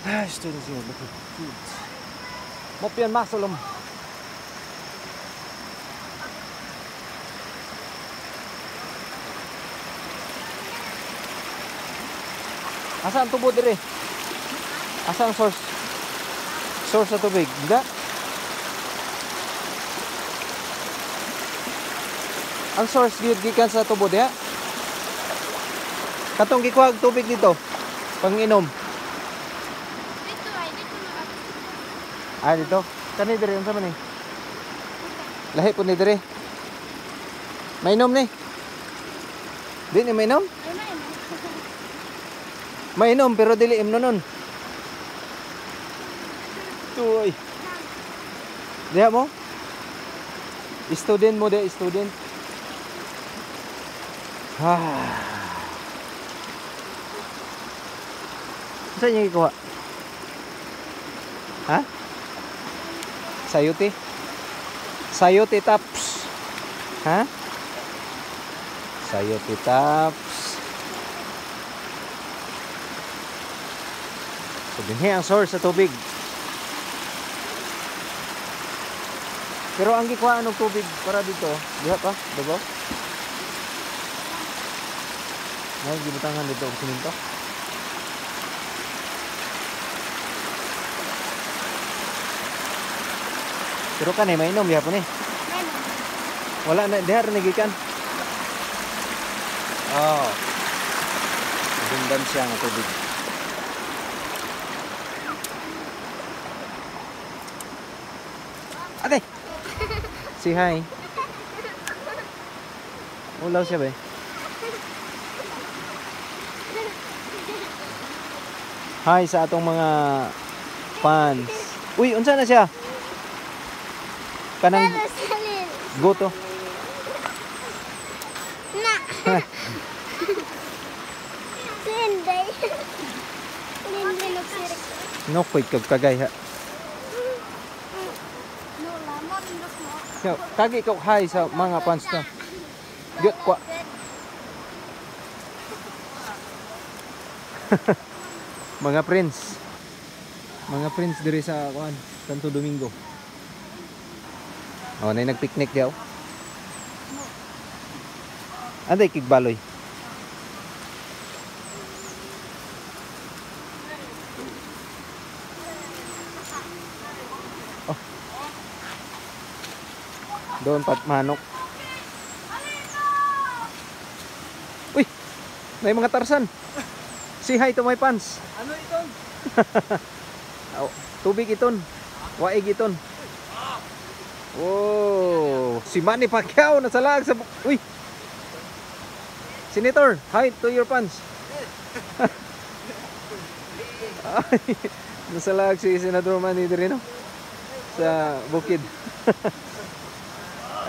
Students here looking for food. Mopian masolom. Asa ang tubo dire? Asa ang source? Source sa tubig, diba? Ang source gikan sa tubo diha. Katong gikuha og tubig dito. Pang-inom. Dito ay dito na. Ah, dito. Kani dire unsa man ni? Lahi po ni dire. Mainom ni. Di ni mainom? Ay na yun. Mainom pero dili imnon nun. Tuoy. Diha mo? Student mo de, student. Saan niya ikuha? Ha? Sayote? Sayote tops. Ha? Sayote tops. So, dinhi ang source sa tubig. Pero ang gikuha ng tubig para dito, diha pa, diba? Ngayon, gibutangan dito ang siminto. Pero kan eh, mainom yapon eh. Wala na, dihar nagikan. Oh. Bundan siya ng tubig. Ate! Say hi. Ulaw siya ba eh? Hi sa atong mga fans. Uy, unsa na siya? Kanang goto. Na. Linday. Linday nagsirik. Nokoy kagkagay ha. No, lamon indok mo. So, kagi ko hi sa mga fans to. Gyud kwa. Mga friends. Mga friends diri sa kuan, Santo Domingo. Oh, nay nagpicnic daw. Anday kigbaloy. Oh. Doon pat manok. Uy, may mga tarsan. Say hi to my fans. Ano iton? Oh, tubig iton. Waig iton. Oh, si Manny Pacquiao nasa laag sa uy. Senator, hi to your fans. Ay, nasa laag si Senador Manny diri no sa bukid.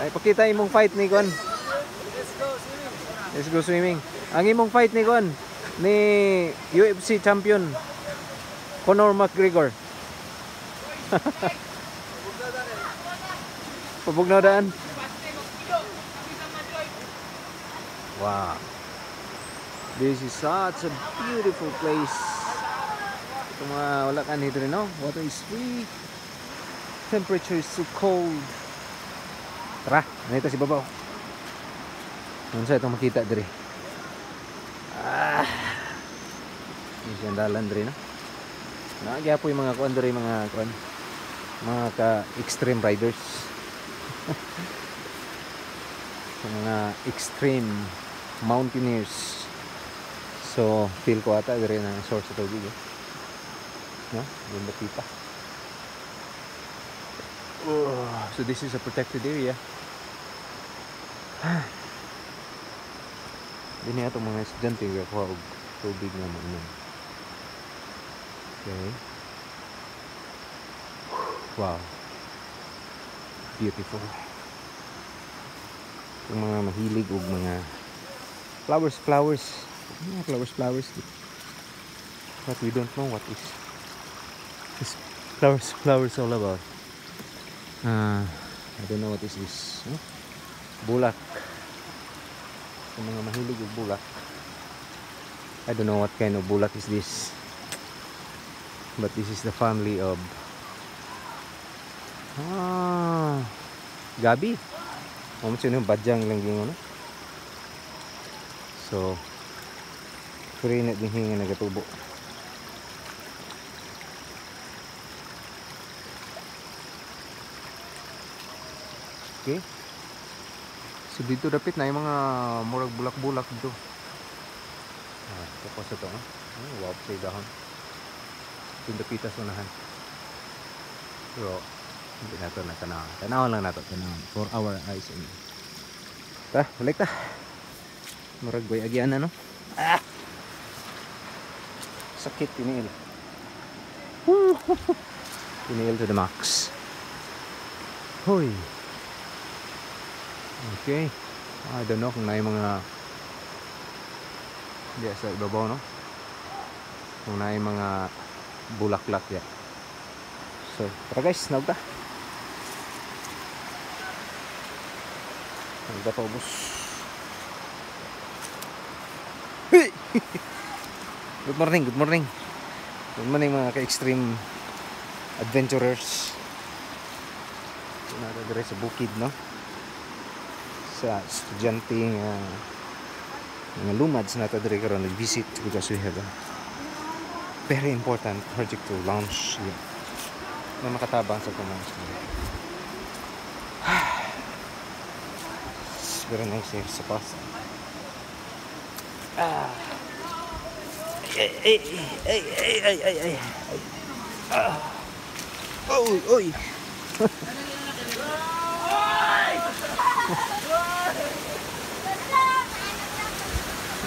Ay pakita imong fight ni Kon. Let's go swimming. Ang imong fight ni Kon ni UFC champion Conor McGregor. Pabugnaw. Wow. This is such a beautiful place. Ito mga wala ka nito rin, no? Water is free. Temperature is so cold. Tara, nandito si Babaw. Ano sa itong makita diri? Ini siya dalan diri, no? Nagya po yung mga kuan diri, mga kuan. Mga ka-extreme riders. Mga extreme mountaineers. So, feel ko ata diri na source sa tubig, eh. No? Yung bakita. So this is a protected area. Dini atong mga estudyante nga kuha og tubig nga mo. Okay. Wow. Beautiful. Yung mga mahilig og mga flowers. Yeah, flowers. But we don't know what is this flowers all about. I don't know what is this. Bulak. Yung mga mahilig og bulak. I don't know what kind of bulak is this. But this is the family of Gabi. Yung badyang lang yung ano. So free na din hinga nagatubo. Okay. So dito dapit na yung mga murag bulak-bulak dito. Tapos ito, wow, say dahon. Ito yung dapitas unahan. Pero hindi na ito natanaw. Tanawan lang nato, tanawan. For our eyes only. Ta, balik ta. Murag boy agyan na, no? Sakit tiniil. Tiniil to the max. Hoy. Okay. I don't know kung na yung mga diya sa ibabaw, no? Kung na yung mga bulaklak ya. So, tara guys, naugta. Naugta pa ubos. Hey! Good morning, good morning. Good morning mga ka-extreme adventurers. Nada dire sa bukid, no? Sa estudyanteng mga lumads na ito dire karon nag-visit because we have a very important project to launch here. Na makatabang sa launch. It's very nice here sa Pasay. Ay. Oy.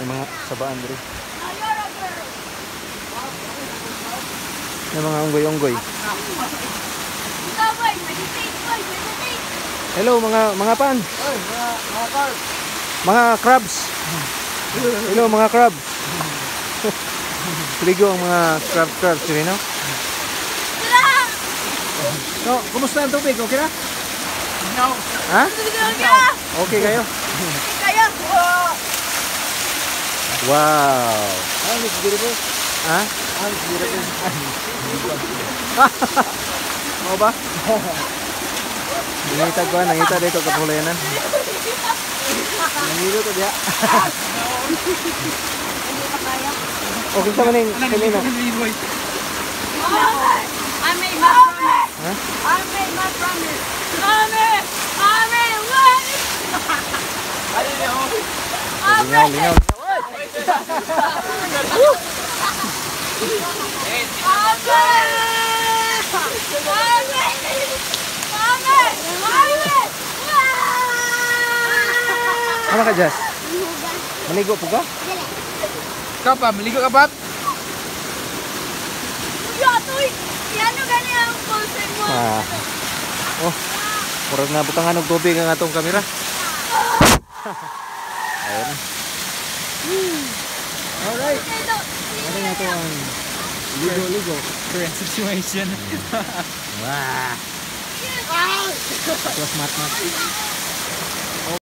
May mga sabaan dito. May mga unggoy-unggoy. Hello mga pan. Mga crabs. Hello mga crab. Ligo ang mga crabs dito, no? No, kumusta ang tubig? Okay na? No. Ha? Okay kayo? Kaya. Wow. Oh, it's beautiful. Ha? Oh, it's beautiful. Mau ba? Nangita ko, nangita dito kapulayanan. Nangito to dia. Okay sa maning kanino? I made my promise. Ha? I made my promise. Mommy, what? Lingaw. Ano ka, Jess? Maligo po ka? Ikaw pa, maligo ka pa? Oh, murag na butangan og tubig ang atong kamera. Ayun na. Alright. Ano nga ito ang ligo. Current situation. Wah. It was mat.